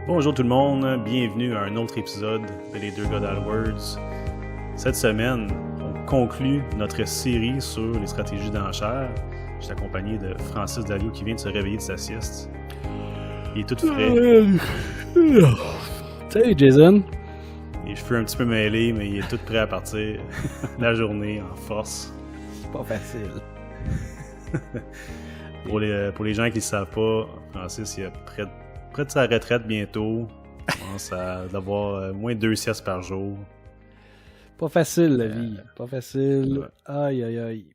Bonjour tout le monde, bienvenue à un autre épisode de Les Deux Gars d'AdWords. Cette semaine, on conclut notre série sur les stratégies d'enchères. Je suis accompagné de Francis Dalio qui vient de se réveiller de sa sieste. Il est tout frais. Salut Jason. Les cheveux un petit peu mêlés, mais il est tout prêt à partir la journée en force. C'est pas facile. Pour les gens qui ne savent pas, Francis il est près de sa retraite bientôt. Il commence à avoir moins de 2 siestes par jour. Pas facile la vie. Pas facile. Ouais. Aïe aïe aïe.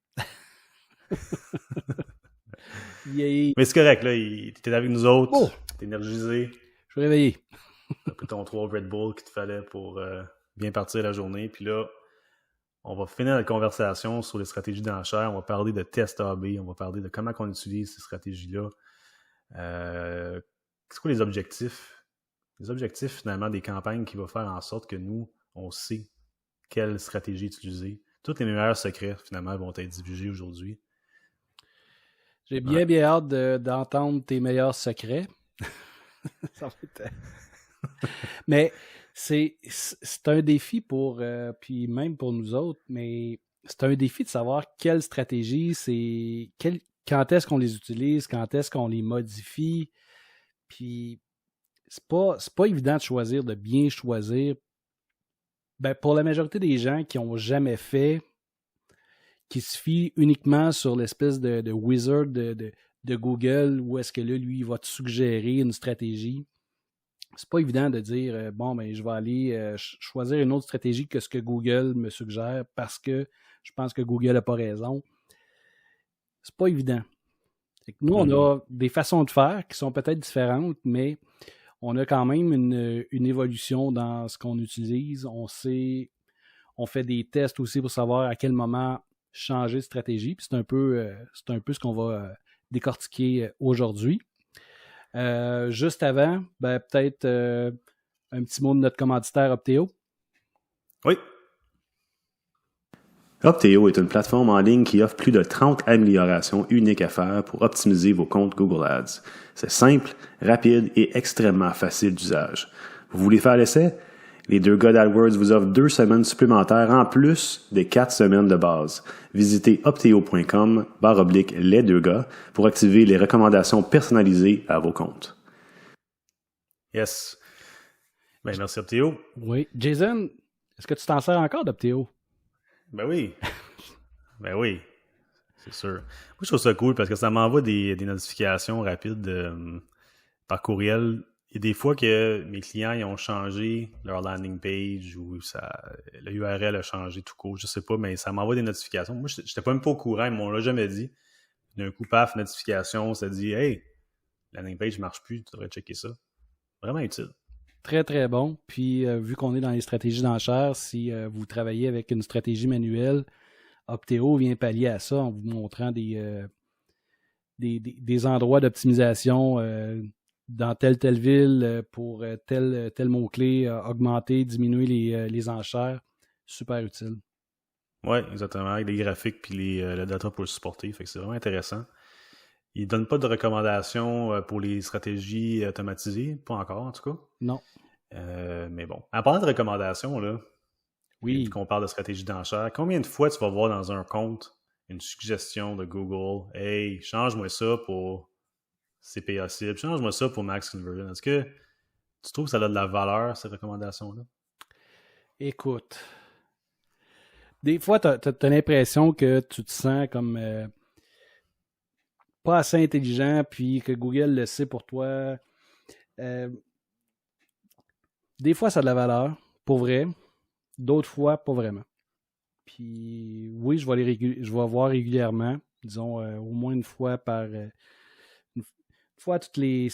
Yeah. Mais c'est correct, là, t'es avec nous autres, Oh! t'es énergisé. Je suis réveillé. T'as pris ton 3 Red Bull qu'il te fallait pour bien partir la journée. Puis là, on va finir notre conversation sur les stratégies d'enchères. On va parler de test AB, on va parler de comment on utilise ces stratégies-là. C'est quoi les objectifs? Les objectifs, finalement, des campagnes qui vont faire en sorte que nous, on sait quelle stratégie utiliser. Tous les meilleurs secrets, finalement, vont être divulgués aujourd'hui. J'ai bien hâte d'entendre tes meilleurs secrets. Ça va être... Mais c'est un défi pour, puis même pour nous autres, mais c'est un défi de savoir quelle stratégie, quand est-ce qu'on les utilise, quand est-ce qu'on les modifie. Puis c'est pas évident de bien choisir. Ben, pour la majorité des gens qui n'ont jamais fait, qui se fient uniquement sur l'espèce de wizard de Google, où est-ce que là, lui, il va te suggérer une stratégie. C'est pas évident de dire bon, ben, je vais aller choisir une autre stratégie que ce que Google me suggère parce que je pense que Google n'a pas raison. C'est pas évident. Nous, on a des façons de faire qui sont peut-être différentes, mais on a quand même une évolution dans ce qu'on utilise. On fait des tests aussi pour savoir à quel moment changer de stratégie. Puis c'est un peu ce qu'on va décortiquer aujourd'hui. Juste avant, ben, peut-être un petit mot de notre commanditaire Opteo. Oui. Opteo est une plateforme en ligne qui offre plus de 30 améliorations uniques à faire pour optimiser vos comptes Google Ads. C'est simple, rapide et extrêmement facile d'usage. Vous voulez faire l'essai? Les Deux Gars d'AdWords vous offrent 2 semaines supplémentaires en plus des 4 semaines de base. Visitez opteo.com/les deux gars pour activer les recommandations personnalisées à vos comptes. Yes. Ben, merci Opteo. Oui. Jason, est-ce que tu t'en sers encore d'Opteo? Ben oui. Ben oui. C'est sûr. Moi, je trouve ça cool parce que ça m'envoie des notifications rapides par courriel. Il y a des fois que mes clients ils ont changé leur landing page ou le URL a changé tout court. Je sais pas, mais ça m'envoie des notifications. Moi, je n'étais pas même pas au courant, mais on l'a jamais dit. D'un coup, paf, notification, ça dit « Hey, la landing page ne marche plus, tu devrais checker ça. » Vraiment utile. Très, très bon. Puis, vu qu'on est dans les stratégies d'enchères, si vous travaillez avec une stratégie manuelle, Opteo vient pallier à ça en vous montrant des endroits d'optimisation dans telle ville pour tel mot-clé, augmenter, diminuer les enchères. Super utile. Oui, exactement. Avec les graphiques puis le data pour le supporter. Fait que c'est vraiment intéressant. Il ne donne pas de recommandations pour les stratégies automatisées. Pas encore, en tout cas. Non. Mais bon. En parlant de recommandations, là, oui. Qu'on parle de stratégie d'enchère, combien de fois tu vas voir dans un compte une suggestion de Google « Hey, change-moi ça pour CPA cible, change-moi ça pour Max Conversion. » Est-ce que tu trouves que ça a de la valeur, ces recommandations-là? Écoute, des fois, tu as l'impression que tu te sens comme pas assez intelligent, puis que Google le sait pour toi. Des fois, ça a de la valeur, pour vrai. D'autres fois, pas vraiment. Puis oui, je vais voir régulièrement, disons au moins une fois une fois toutes les...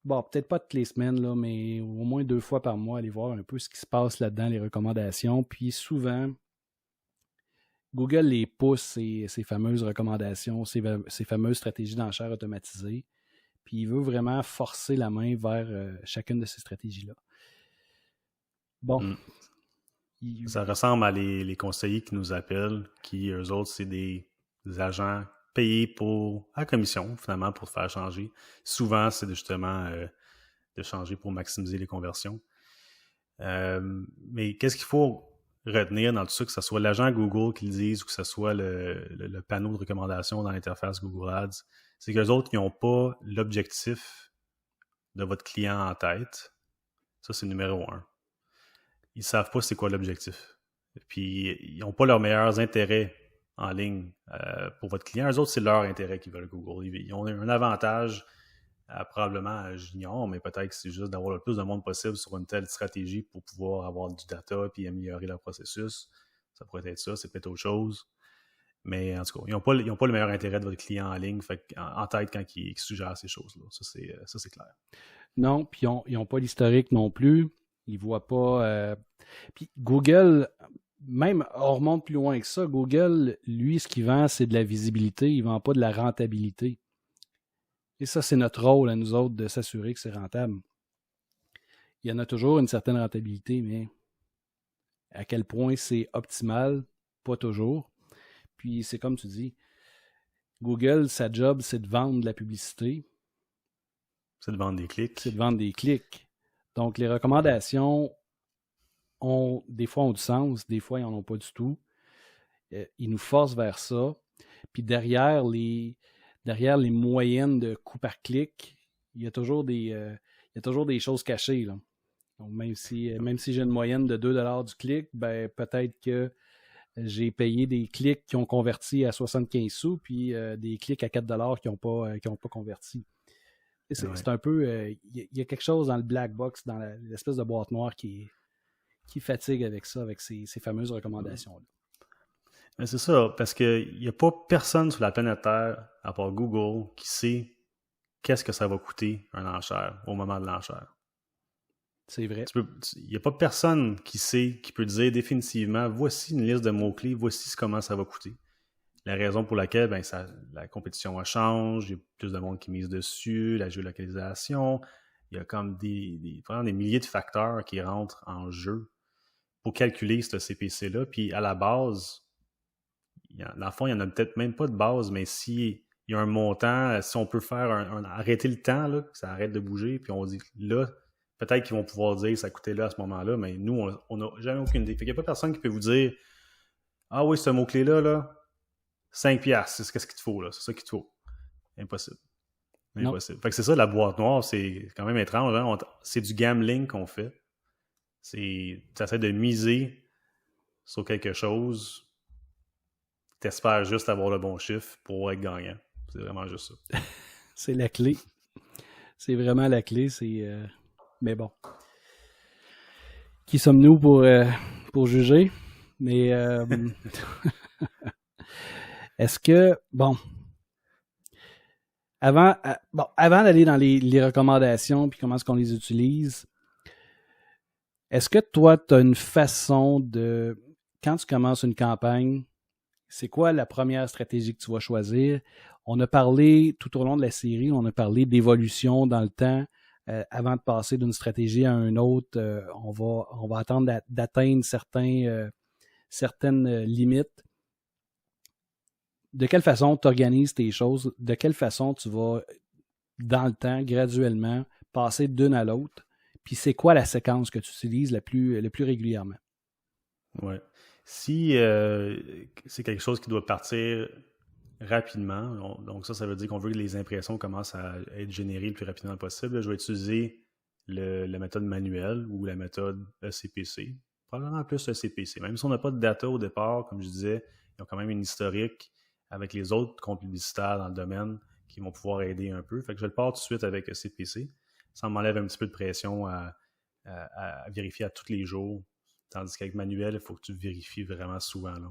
Bon, peut-être pas toutes les semaines, là, mais au moins 2 fois par mois, aller voir un peu ce qui se passe là-dedans, les recommandations. Puis souvent, Google les pousse, ces fameuses recommandations, ces fameuses stratégies d'enchères automatisées. Puis il veut vraiment forcer la main vers chacune de ces stratégies-là. Bon. Ça ressemble à les conseillers qui nous appellent, qui, eux autres, c'est des agents payés à commission, finalement, pour te faire changer. Souvent, c'est justement de changer pour maximiser les conversions. Mais qu'est-ce qu'il faut retenir dans tout ça, que ce soit l'agent Google qui le dise ou que ce soit le panneau de recommandation dans l'interface Google Ads, c'est qu'eux autres, ils n'ont pas l'objectif de votre client en tête. Ça, c'est numéro 1. Ils ne savent pas c'est quoi l'objectif. Puis, ils n'ont pas leurs meilleurs intérêts en ligne pour votre client. Eux autres, c'est leur intérêt qu'ils veulent Google. Ils ont un avantage, probablement, j'ignore, mais peut-être que c'est juste d'avoir le plus de monde possible sur une telle stratégie pour pouvoir avoir du data puis améliorer leur processus. Ça pourrait être ça, c'est peut-être autre chose. Mais en tout cas, ils n'ont pas le meilleur intérêt de votre client en ligne en tête quand ils suggèrent ces choses-là. Ça, c'est clair. Non, puis ils n'ont pas l'historique non plus. Ils ne voient pas... Puis Google, même on remonte plus loin que ça, Google, lui, ce qu'il vend, c'est de la visibilité. Il ne vend pas de la rentabilité. Et ça, c'est notre rôle à nous autres de s'assurer que c'est rentable. Il y en a toujours une certaine rentabilité, mais à quel point c'est optimal, pas toujours. Puis c'est comme tu dis, Google, sa job, c'est de vendre de la publicité. C'est de vendre des clics. C'est de vendre des clics. Donc, les recommandations des fois ont du sens, des fois, ils n'en ont pas du tout. Ils nous forcent vers ça. Puis derrière les moyennes de coûts par clic, il y a toujours des choses cachées, là. Donc, même si j'ai une moyenne de 2$ du clic, ben peut-être que j'ai payé des clics qui ont converti à 75 sous, puis des clics à 4$ qui n'ont pas converti. C'est un peu... Il y a quelque chose dans le black box, dans l'espèce de boîte noire qui fatigue avec ça, avec ces fameuses recommandations-là. Mais c'est ça, parce qu'il n'y a pas personne sur la planète Terre, à part Google, qui sait qu'est-ce que ça va coûter un enchère au moment de l'enchère. C'est vrai. Il n'y a pas personne qui peut dire définitivement, voici une liste de mots-clés, voici comment ça va coûter. La raison pour laquelle la compétition change, il y a plus de monde qui mise dessus, la géolocalisation, il y a comme vraiment des milliers de facteurs qui rentrent en jeu pour calculer ce CPC-là. Puis à la base, dans le fond, il n'y en a peut-être même pas de base, mais s'il y a un montant, si on peut faire arrêter le temps, là, que ça arrête de bouger, puis on dit là, peut-être qu'ils vont pouvoir dire ça coûtait là à ce moment-là, mais nous, on n'a jamais aucune idée. Fait qu'il n'y a pas personne qui peut vous dire ah oui, ce mot-clé-là, 5$, c'est ce qu'il te faut, là. C'est ça qu'il te faut. Impossible. Fait que c'est ça, la boîte noire, c'est quand même étrange. Hein? C'est du gambling qu'on fait. Tu essaies de miser sur quelque chose. Tu espères juste avoir le bon chiffre pour être gagnant. C'est vraiment juste ça. C'est la clé. C'est vraiment la clé. Mais bon. Qui sommes-nous pour juger? Mais est-ce que... Bon... Avant d'aller dans les recommandations puis comment est-ce qu'on les utilise, est-ce que toi, tu as une façon de... Quand tu commences une campagne, c'est quoi la première stratégie que tu vas choisir? On a parlé, tout au long de la série, on a parlé d'évolution dans le temps. Avant de passer d'une stratégie à une autre, on va attendre d'atteindre certaines limites. De quelle façon tu organises tes choses? De quelle façon tu vas, dans le temps, graduellement, passer d'une à l'autre? Puis c'est quoi la séquence que tu utilises le plus régulièrement? Oui. Si c'est quelque chose qui doit partir rapidement, donc ça veut dire qu'on veut que les impressions commencent à être générées le plus rapidement possible. Là, je vais utiliser la méthode manuelle ou la méthode ECPC. Probablement plus ECPC. Même si on n'a pas de data au départ, comme je disais, ils ont quand même une historique avec les autres comptes publicitaires dans le domaine qui vont pouvoir aider un peu. Fait que je le pars tout de suite avec ECPC. Ça m'enlève un petit peu de pression à vérifier à tous les jours. Tandis qu'avec manuel, il faut que tu vérifies vraiment souvent. Là.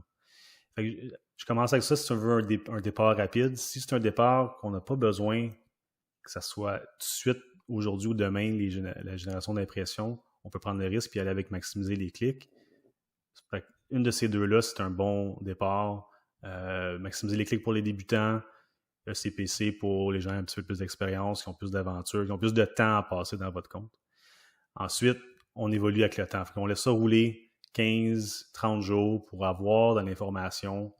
Fait que je commence avec ça si tu veux un départ rapide. Si c'est un départ qu'on n'a pas besoin que ça soit tout de suite, aujourd'hui ou demain, la génération d'impressions, on peut prendre le risque et aller avec maximiser les clics. Fait une de ces deux-là, c'est un bon départ. Maximiser les clics pour les débutants, ECPC pour les gens un petit peu plus d'expérience, qui ont plus d'aventure, qui ont plus de temps à passer dans votre compte. Ensuite, on évolue avec le temps. On laisse ça rouler 15-30 jours pour avoir de l'information.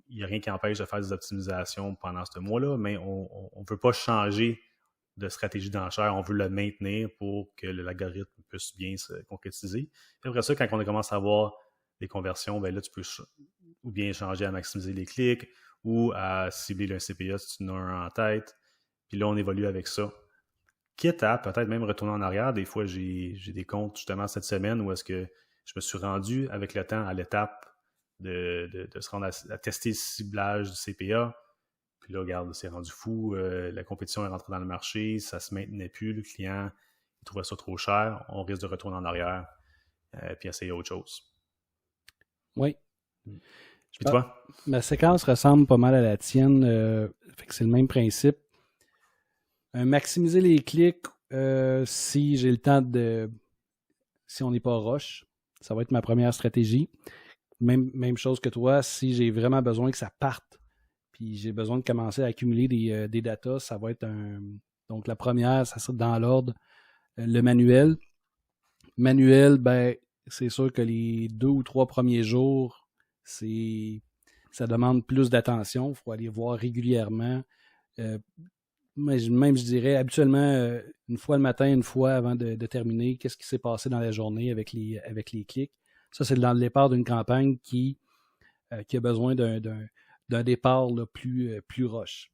Il n'y a rien qui empêche de faire des optimisations pendant ce mois-là, mais on ne veut pas changer de stratégie d'enchère, on veut le maintenir pour que l'algorithme puisse bien se concrétiser. Puis après ça, quand on commence à avoir des conversions, ben là, tu peux ou bien changer à maximiser les clics ou à cibler un CPA si tu en as un en tête. Puis là, on évolue avec ça. Quitte à peut-être même retourner en arrière. Des fois, j'ai des comptes justement cette semaine où est-ce que je me suis rendu avec le temps à l'étape de se rendre à tester le ciblage du CPA. Puis là, regarde, c'est rendu fou. La compétition est rentrée dans le marché. Ça ne se maintenait plus. Le client il trouvait ça trop cher. On risque de retourner en arrière puis essayer autre chose. Oui. Puis toi? Ma séquence ressemble pas mal à la tienne. Fait que c'est le même principe. Maximiser les clics si j'ai le temps de... Si on n'est pas rush, ça va être ma première stratégie. Même chose que toi, si j'ai vraiment besoin que ça parte, puis j'ai besoin de commencer à accumuler des datas, ça va être Donc la première, ça sera dans l'ordre, le manuel. Manuel, ben, c'est sûr que les 2 ou 3 premiers jours, ça demande plus d'attention. Il faut aller voir régulièrement. Même, je dirais, habituellement, une fois le matin, une fois avant de terminer, qu'est-ce qui s'est passé dans la journée avec les clics. Ça, c'est dans le départ d'une campagne qui a besoin d'un départ là, plus rush.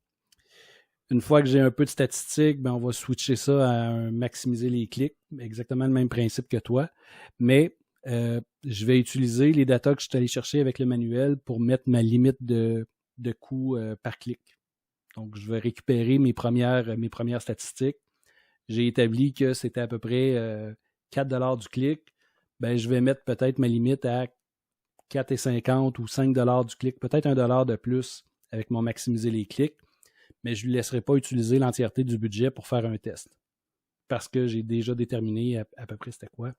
Une fois que j'ai un peu de statistiques, ben, on va switcher ça à maximiser les clics. Exactement le même principe que toi. Mais je vais utiliser les datas que je suis allé chercher avec le manuel pour mettre ma limite de coût par clic. Donc, je vais récupérer mes premières statistiques. J'ai établi que c'était à peu près 4 $ du clic. Ben, je vais mettre peut-être ma limite à 4,50 ou 5 $ du clic, peut-être 1 $ de plus avec mon maximiser les clics, mais je ne lui laisserai pas utiliser l'entièreté du budget pour faire un test parce que j'ai déjà déterminé à peu près c'était quoi.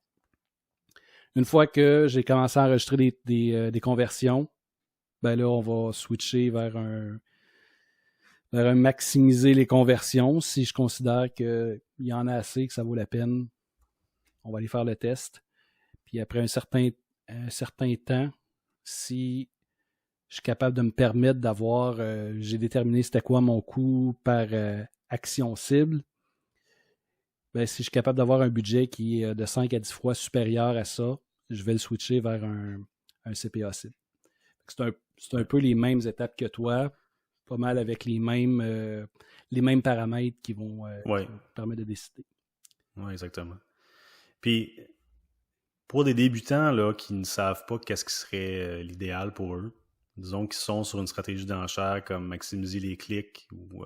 Une fois que j'ai commencé à enregistrer des conversions, ben là, on va switcher vers un maximiser les conversions. Si je considère qu'il y en a assez, que ça vaut la peine, on va aller faire le test. Puis après un certain temps, si je suis capable de me permettre d'avoir, j'ai déterminé c'était quoi mon coût par action cible, ben, si je suis capable d'avoir un budget qui est de 5 à 10 fois supérieur à ça, je vais le switcher vers un CPA cible. C'est un peu les mêmes étapes que toi, pas mal avec les mêmes paramètres qui vont permettre de décider. Oui, exactement. Puis, pour des débutants là, qui ne savent pas qu'est-ce qui serait l'idéal pour eux, disons qu'ils sont sur une stratégie d'enchère comme maximiser les clics ou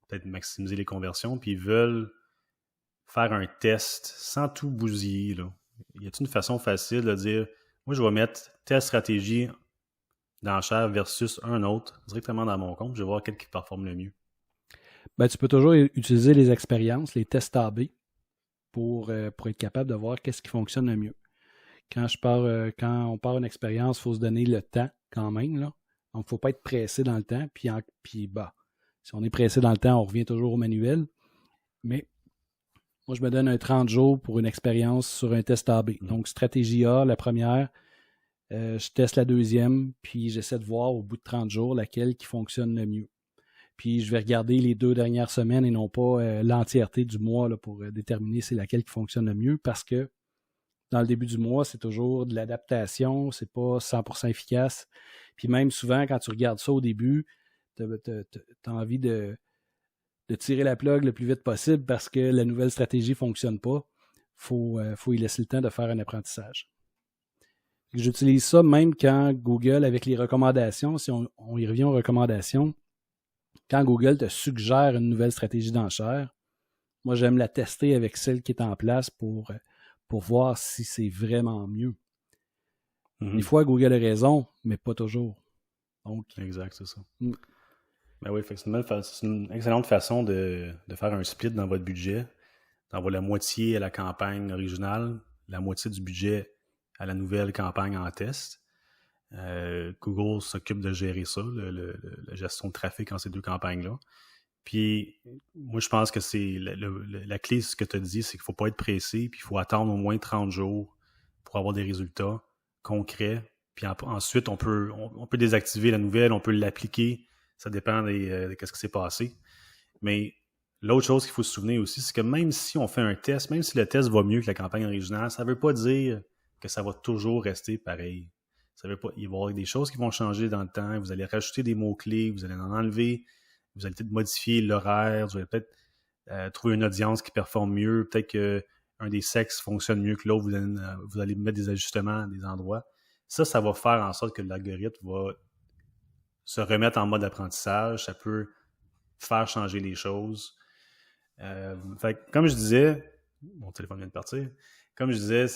peut-être maximiser les conversions, puis ils veulent faire un test sans tout bousiller. Là. Y a-t-il une façon facile de dire moi, je vais mettre telle stratégie d'enchère versus un autre directement dans mon compte, je vais voir quel qui performe le mieux? Ben, tu peux toujours utiliser les expériences, les tests AB pour être capable de voir qu'est-ce qui fonctionne le mieux. Quand on part une expérience, il faut se donner le temps quand même. Là. Donc, il ne faut pas être pressé dans le temps. Puis si on est pressé dans le temps, on revient toujours au manuel. Mais moi, je me donne un 30 jours pour une expérience sur un test AB. Donc, stratégie A, la première, je teste la deuxième, puis j'essaie de voir au bout de 30 jours laquelle qui fonctionne le mieux. Puis je vais regarder les 2 dernières semaines et non pas l'entièreté du mois là, pour déterminer c'est laquelle qui fonctionne le mieux parce que dans le début du mois, c'est toujours de l'adaptation, c'est pas 100% efficace. Puis même souvent, quand tu regardes ça au début, tu as envie de tirer la plug le plus vite possible parce que la nouvelle stratégie ne fonctionne pas. Faut y laisser le temps de faire un apprentissage. J'utilise ça même quand Google, avec les recommandations, si on y revient aux recommandations, quand Google te suggère une nouvelle stratégie d'enchère, moi, j'aime la tester avec celle qui est en place pour voir si c'est vraiment mieux. Des fois, Google a raison, mais pas toujours. Donc, exact, c'est ça. Ben oui, c'est une excellente façon de faire un split dans votre budget. D'envoyer la moitié à la campagne originale, la moitié du budget à la nouvelle campagne en test. Google s'occupe de gérer ça, la gestion de trafic entre ces 2 campagnes-là. Puis, moi, je pense que c'est la clé, ce que tu as dit, c'est qu'il ne faut pas être pressé, puis il faut attendre au moins 30 jours pour avoir des résultats concrets. Puis ensuite, on peut désactiver la nouvelle, on peut l'appliquer. Ça dépend de ce qui s'est passé. Mais l'autre chose qu'il faut se souvenir aussi, c'est que même si on fait un test, même si le test va mieux que la campagne originale, ça ne veut pas dire que ça va toujours rester pareil. Ça veut pas, il va y avoir des choses qui vont changer dans le temps. Vous allez rajouter des mots-clés, vous allez en enlever, vous allez peut-être modifier l'horaire, vous allez peut-être trouver une audience qui performe mieux, peut-être qu'un des sexes fonctionne mieux que l'autre, vous allez mettre des ajustements à des endroits. Ça va faire en sorte que l'algorithme va se remettre en mode apprentissage. Ça peut faire changer les choses. Fait que, comme je disais, mon téléphone vient de partir. Comme je disais,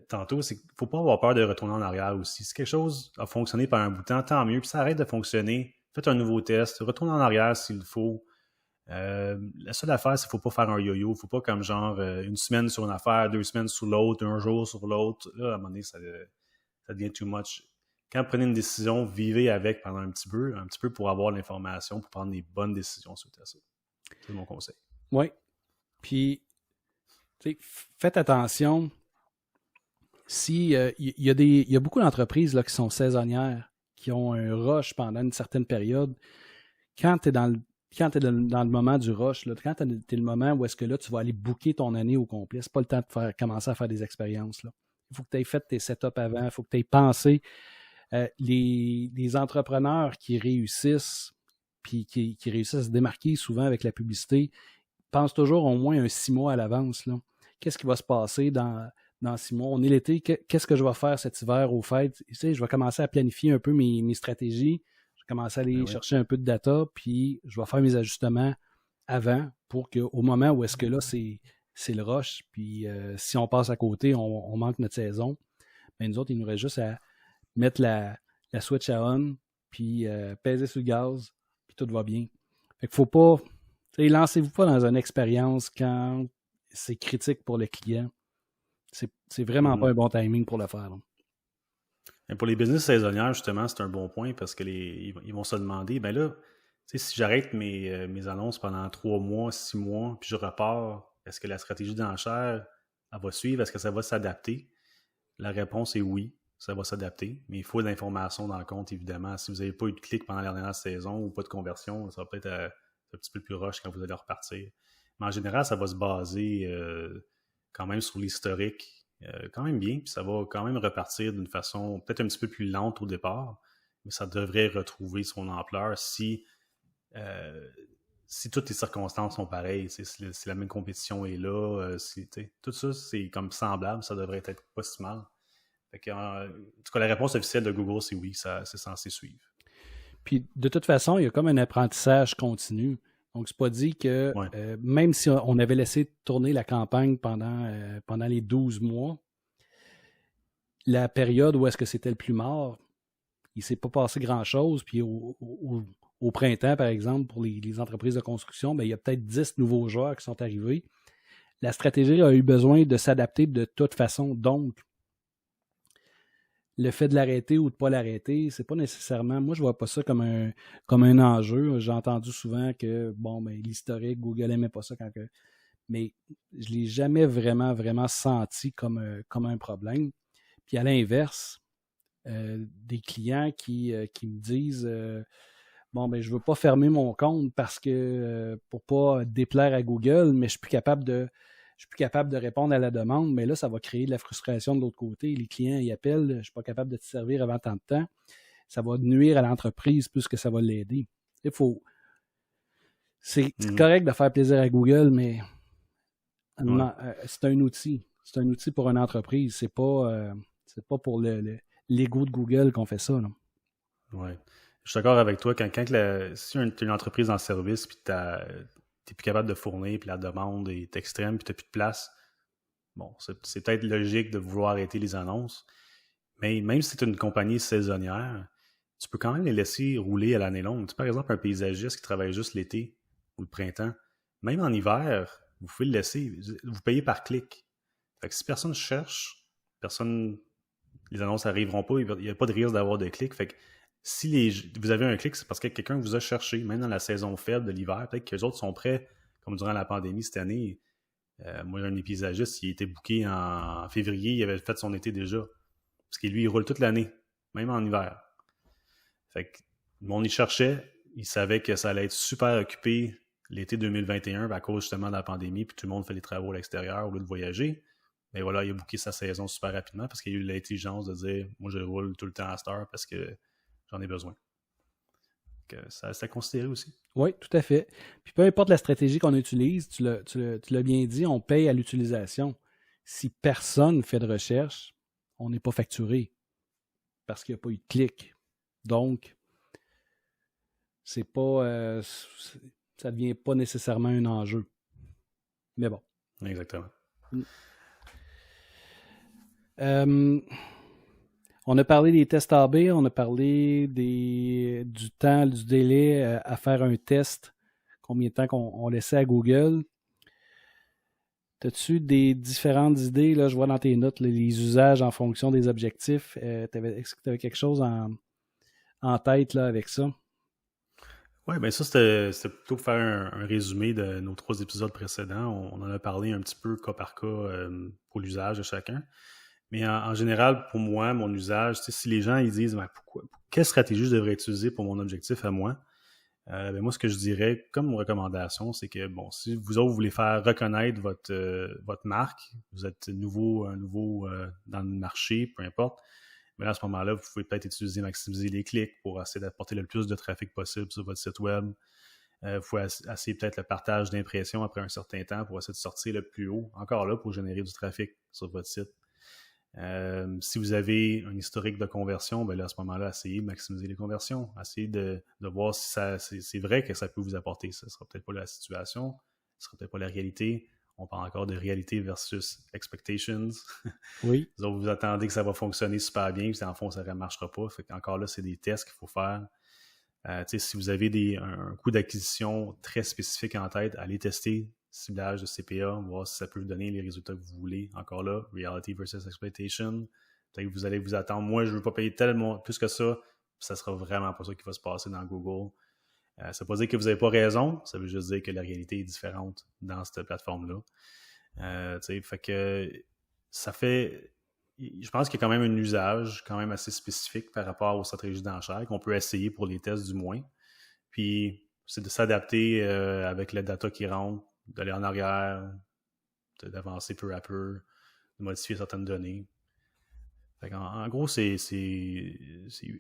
tantôt, c'est qu'il ne faut pas avoir peur de retourner en arrière aussi. Si quelque chose a fonctionné par un bout de temps, tant mieux. Puis ça arrête de fonctionner, faites un nouveau test, retournez en arrière s'il faut. La seule affaire, c'est qu'il ne faut pas faire un yo-yo. Il ne faut pas comme genre une semaine sur une affaire, 2 semaines sur l'autre, un jour sur l'autre. Là, à un moment donné, ça devient too much. Quand vous prenez une décision, vivez avec pendant un petit peu pour avoir l'information, pour prendre les bonnes décisions suite à ça. C'est mon conseil. Oui. Puis, faites attention. Si il y a beaucoup d'entreprises là, qui sont saisonnières, qui ont un rush pendant une certaine période, quand tu es dans le moment du rush, là, quand tu es le moment où est-ce que là, tu vas aller booker ton année au complet, c'est pas le temps de commencer à faire des expériences. Là. Il faut que tu aies fait tes setups avant, il faut que tu aies pensé. Les entrepreneurs qui réussissent, puis qui réussissent à se démarquer souvent avec la publicité, pensent toujours au moins un 6 mois à l'avance. Là. Qu'est-ce qui va se passer dans 6 mois? On est l'été, qu'est-ce que je vais faire cet hiver aux fêtes? Tu sais, je vais commencer à planifier un peu mes stratégies, je vais commencer à aller chercher un peu de data, puis je vais faire mes ajustements avant pour qu'au moment où est-ce que là, c'est le rush, puis si on passe à côté, on manque notre saison, bien nous autres, il nous reste juste à mettre la switch à on, puis peser sur le gaz, puis tout va bien. Fait qu'il faut pas... Lancez-vous pas dans une expérience quand c'est critique pour le client. C'est vraiment pas un bon timing pour le faire. Et pour les business saisonnières, justement, c'est un bon point parce que ils vont se demander, ben là, si j'arrête mes annonces pendant 3 mois, 6 mois, puis je repars, est-ce que la stratégie d'enchère, elle va suivre? Est-ce que ça va s'adapter? La réponse est oui, ça va s'adapter, mais il faut de l'information dans le compte, évidemment. Si vous n'avez pas eu de clic pendant la dernière saison ou pas de conversion, ça va peut-être un petit peu plus rush quand vous allez repartir. Mais en général, ça va se baser quand même sur l'historique, quand même bien, puis ça va quand même repartir d'une façon peut-être un petit peu plus lente au départ, mais ça devrait retrouver son ampleur si toutes les circonstances sont pareilles, si la même compétition est là, tout ça, c'est comme semblable, ça devrait être pas si mal. Fait que, en tout cas, la réponse officielle de Google, c'est oui, c'est censé suivre. Puis, de toute façon, il y a comme un apprentissage continu. Donc, c'est pas dit que même si on avait laissé tourner la campagne pendant les 12 mois, la période où est-ce que c'était le plus mort, il ne s'est pas passé grand-chose. Puis, au printemps, par exemple, pour les entreprises de construction, bien, il y a peut-être 10 nouveaux joueurs qui sont arrivés. La stratégie a eu besoin de s'adapter de toute façon. Donc, le fait de l'arrêter ou de ne pas l'arrêter, c'est pas nécessairement... Moi, je vois pas ça comme un enjeu. J'ai entendu souvent que, l'historique, Google n'aimait pas ça quand que... Mais je ne l'ai jamais vraiment, vraiment senti comme un problème. Puis à l'inverse, des clients qui me disent je veux pas fermer mon compte parce que pour pas déplaire à Google, mais je suis plus capable de répondre à la demande, mais là, ça va créer de la frustration de l'autre côté. Les clients, ils appellent, je ne suis pas capable de te servir avant tant de temps. Ça va nuire à l'entreprise plus que ça va l'aider. C'est correct de faire plaisir à Google, mais c'est un outil. C'est un outil pour une entreprise. C'est pas pour l'ego de Google qu'on fait ça. Oui. Je suis d'accord avec toi. Si tu es une entreprise en service puis tu n'es plus capable de fournir, puis la demande est extrême, puis tu n'as plus de place, bon, c'est peut-être logique de vouloir arrêter les annonces. Mais même si c'est une compagnie saisonnière, tu peux quand même les laisser rouler à l'année longue. Par exemple, un paysagiste qui travaille juste l'été ou le printemps, même en hiver, vous pouvez le laisser. Vous payez par clic. Fait que si personne cherche, les annonces n'arriveront pas, il n'y a pas de risque d'avoir de clics. Fait que si vous avez un clic, c'est parce que quelqu'un vous a cherché, même dans la saison faible de l'hiver. Peut-être que les autres sont prêts, comme durant la pandémie cette année. Moi, j'ai un paysagiste, il était booké en février, il avait fait son été déjà. Parce que lui, il roule toute l'année, même en hiver. Fait que le monde, il cherchait, il savait que ça allait être super occupé l'été 2021, à cause justement de la pandémie, puis tout le monde fait les travaux à l'extérieur au lieu de voyager. Mais voilà, il a booké sa saison super rapidement parce qu'il a eu l'intelligence de dire « Moi, je roule tout le temps à cette heure parce que j'en ai besoin. » Ça, c'est à considérer aussi. Oui, tout à fait. Puis peu importe la stratégie qu'on utilise, tu l'as bien dit, on paye à l'utilisation. Si personne fait de recherche, on n'est pas facturé parce qu'il n'y a pas eu de clic. Donc, c'est pas, ça ne devient pas nécessairement un enjeu. Mais bon. Exactement. On a parlé des tests AB, on a parlé du temps, du délai à faire un test, combien de temps qu'on laissait à Google. As-tu des différentes idées? Là, je vois dans tes notes les usages en fonction des objectifs. Est-ce que tu avais quelque chose en tête là, avec ça? Oui, bien ça, c'était plutôt pour faire un résumé de nos 3 épisodes précédents. On en a parlé un petit peu cas par cas pour l'usage de chacun. Mais en général, pour moi, mon usage, si les gens ils disent ben, quelle stratégie je devrais utiliser pour mon objectif à moi, ben moi, ce que je dirais comme recommandation, c'est que bon, si vous autres voulez faire reconnaître votre marque, vous êtes nouveau dans le marché, peu importe, mais là, à ce moment-là, vous pouvez peut-être maximiser les clics pour essayer d'apporter le plus de trafic possible sur votre site web. Vous pouvez essayer peut-être le partage d'impressions après un certain temps pour essayer de sortir le plus haut, encore là, pour générer du trafic sur votre site. Si vous avez un historique de conversion, ben là, à ce moment-là, essayez de maximiser les conversions. Essayez de voir si c'est vrai que ça peut vous apporter. Ça ne sera peut-être pas la situation, ce ne sera peut-être pas la réalité. On parle encore de réalité versus expectations. Oui. Vous attendez que ça va fonctionner super bien, puis en fond, ça ne marchera pas. Fait encore là, c'est des tests qu'il faut faire. Si vous avez un coût d'acquisition très spécifique en tête, allez tester ciblage de CPA, voir si ça peut vous donner les résultats que vous voulez. Encore là, reality versus expectation. Peut-être que vous allez vous attendre. Moi, je ne veux pas payer tellement plus que ça. Ça ne sera vraiment pas ça qui va se passer dans Google. Ça ne veut pas dire que vous n'avez pas raison. Ça veut juste dire que la réalité est différente dans cette plateforme-là. Fait que ça fait... Je pense qu'il y a quand même un usage quand même assez spécifique par rapport aux stratégies d'enchères qu'on peut essayer pour les tests du moins. Puis, c'est de s'adapter avec la data qui rentre, d'aller en arrière, d'avancer peu à peu, de modifier certaines données. Fait en gros, c'est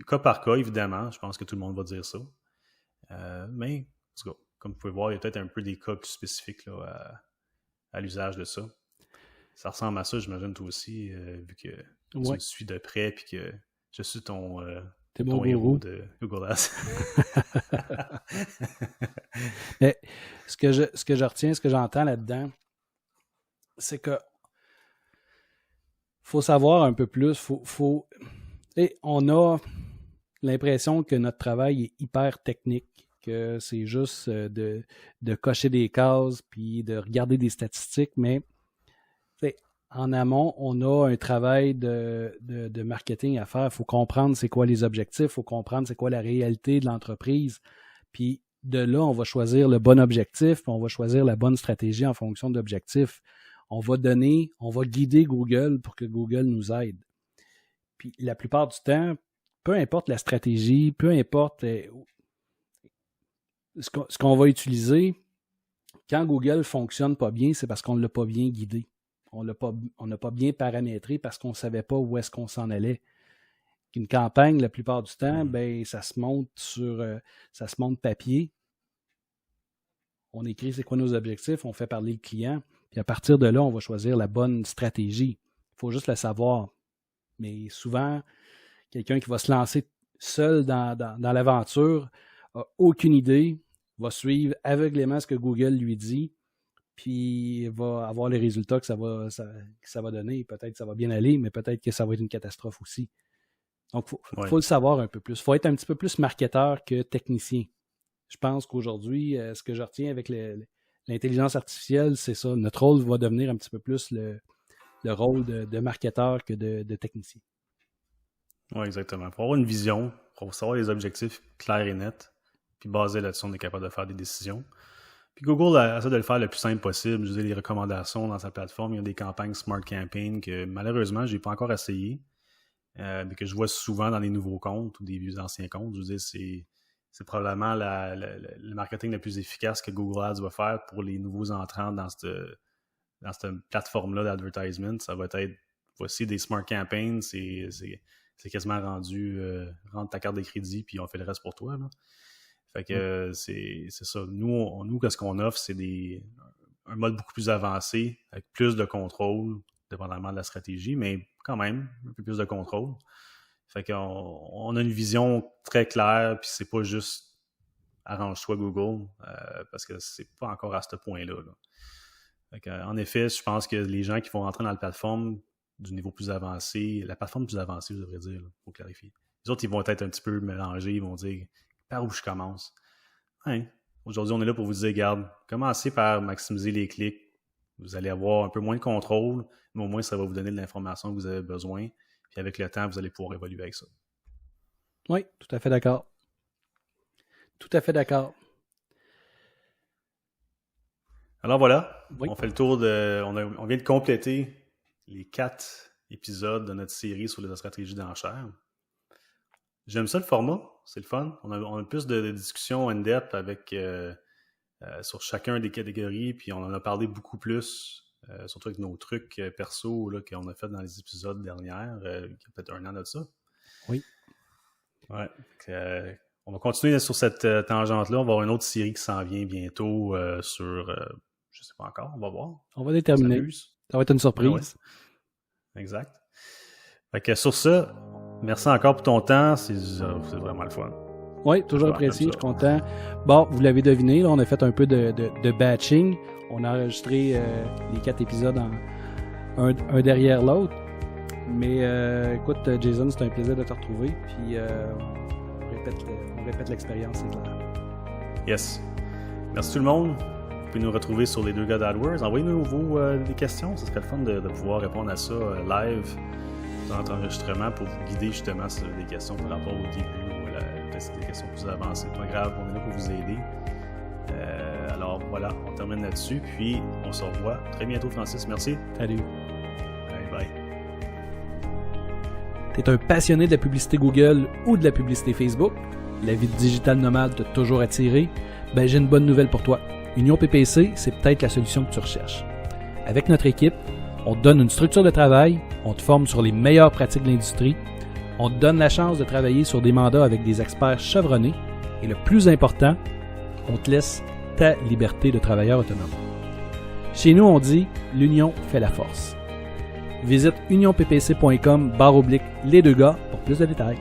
cas par cas, évidemment. Je pense que tout le monde va dire ça. Mais, comme vous pouvez voir, il y a peut-être un peu des cas spécifiques là, à l'usage de ça. Ça ressemble à ça, j'imagine, toi aussi, vu que tu me suis de près et que je suis ton héros de Google Ads. Mais ce que je retiens, ce que j'entends là-dedans, c'est que faut savoir un peu plus. On a l'impression que notre travail est hyper technique, que c'est juste de cocher des cases puis de regarder des statistiques, mais en amont, on a un travail de marketing à faire. Il faut comprendre c'est quoi les objectifs, il faut comprendre c'est quoi la réalité de l'entreprise. Puis de là, on va choisir le bon objectif, puis on va choisir la bonne stratégie en fonction de l'objectif. On va guider Google pour que Google nous aide. Puis la plupart du temps, peu importe la stratégie, peu importe ce qu'on va utiliser, quand Google ne fonctionne pas bien, c'est parce qu'on ne l'a pas bien guidé. On n'a pas bien paramétré parce qu'on ne savait pas où est-ce qu'on s'en allait. Une campagne, la plupart du temps, ça se monte papier. On écrit c'est quoi nos objectifs, on fait parler le client, puis à partir de là, on va choisir la bonne stratégie. Il faut juste la savoir. Mais souvent, quelqu'un qui va se lancer seul dans l'aventure n'a aucune idée, va suivre aveuglément ce que Google lui dit, puis il va avoir les résultats que ça va donner. Peut-être que ça va bien aller, mais peut-être que ça va être une catastrophe aussi. Donc, il faut le savoir un peu plus. Il faut être un petit peu plus marketeur que technicien. Je pense qu'aujourd'hui, ce que je retiens avec l'intelligence artificielle, c'est ça. Notre rôle va devenir un petit peu plus le rôle de marketeur que de technicien. Oui, exactement. Pour avoir une vision, pour savoir les objectifs clairs et nets, puis basé là-dessus, on est capable de faire des décisions. Puis Google essaie de le faire le plus simple possible. Je veux dire, les recommandations dans sa plateforme, il y a des campagnes Smart Campaign que malheureusement, je n'ai pas encore essayé, mais que je vois souvent dans les nouveaux comptes ou des vieux anciens comptes. Je veux dire, c'est probablement le marketing le plus efficace que Google Ads va faire pour les nouveaux entrants dans cette plateforme-là d'advertisement. Ça va être, voici des smart campaigns, c'est quasiment rendu, rentre ta carte de crédit, puis on fait le reste pour toi, là. Fait que c'est ça. Nous, qu'est-ce qu'on offre, c'est un mode beaucoup plus avancé, avec plus de contrôle, dépendamment de la stratégie, mais quand même, un peu plus de contrôle. Fait qu'on a une vision très claire, puis c'est pas juste arrange-toi Google, parce que c'est pas encore à ce point-là, là. Fait que, en effet, je pense que les gens qui vont rentrer dans la plateforme du niveau plus avancé, la plateforme plus avancée, je devrais dire, il faut clarifier. Les autres, ils vont être un petit peu mélangés, ils vont dire par où je commence. Ouais. Aujourd'hui, on est là pour vous dire, regarde, commencez par maximiser les clics. Vous allez avoir un peu moins de contrôle, mais au moins, ça va vous donner de l'information que vous avez besoin. Puis avec le temps, vous allez pouvoir évoluer avec ça. Oui, tout à fait d'accord. Tout à fait d'accord. Alors voilà, oui. On fait le tour on vient de compléter les 4 épisodes de notre série sur les stratégies d'enchères. J'aime ça le format, c'est le fun. On a plus de discussions in-depth avec sur chacun des catégories, puis on en a parlé beaucoup plus, surtout avec nos trucs perso là, qu'on a fait dans les épisodes derniers, il y a peut-être 1 an de ça. Oui. Ouais. On va continuer sur cette tangente-là. On va avoir une autre série qui s'en vient bientôt sur... je sais pas encore, on va voir. On va déterminer. Ça va être une surprise. Ouais. Exact. Fait que sur ça, merci encore pour ton temps. C'est vraiment le fun. Oui, toujours apprécié, je suis content. Bon, vous l'avez deviné, là, on a fait un peu de batching. On a enregistré les 4 épisodes un derrière l'autre. Mais écoute, Jason, c'est un plaisir de te retrouver. Puis on répète l'expérience, c'est clair. Yes. Merci tout le monde. Vous pouvez nous retrouver sur les 2 gars d'AdWords. Envoyez-nous des questions. Ce serait le fun de pouvoir répondre à ça live dans notre enregistrement pour vous guider justement sur des questions par rapport au début ou peut-être des questions plus avancées. Pas grave, on est là pour vous aider. Alors voilà, on termine là-dessus. Puis on se revoit très bientôt, Francis. Merci. Salut. Bye bye. T'es un passionné de la publicité Google ou de la publicité Facebook? La vie de digital nomade t'a toujours attiré? Ben j'ai une bonne nouvelle pour toi. Union PPC, c'est peut-être la solution que tu recherches. Avec notre équipe, on te donne une structure de travail, on te forme sur les meilleures pratiques de l'industrie, on te donne la chance de travailler sur des mandats avec des experts chevronnés et le plus important, on te laisse ta liberté de travailleur autonome. Chez nous, on dit « L'union fait la force ». Visite unionppc.com/les 2 gars pour plus de détails.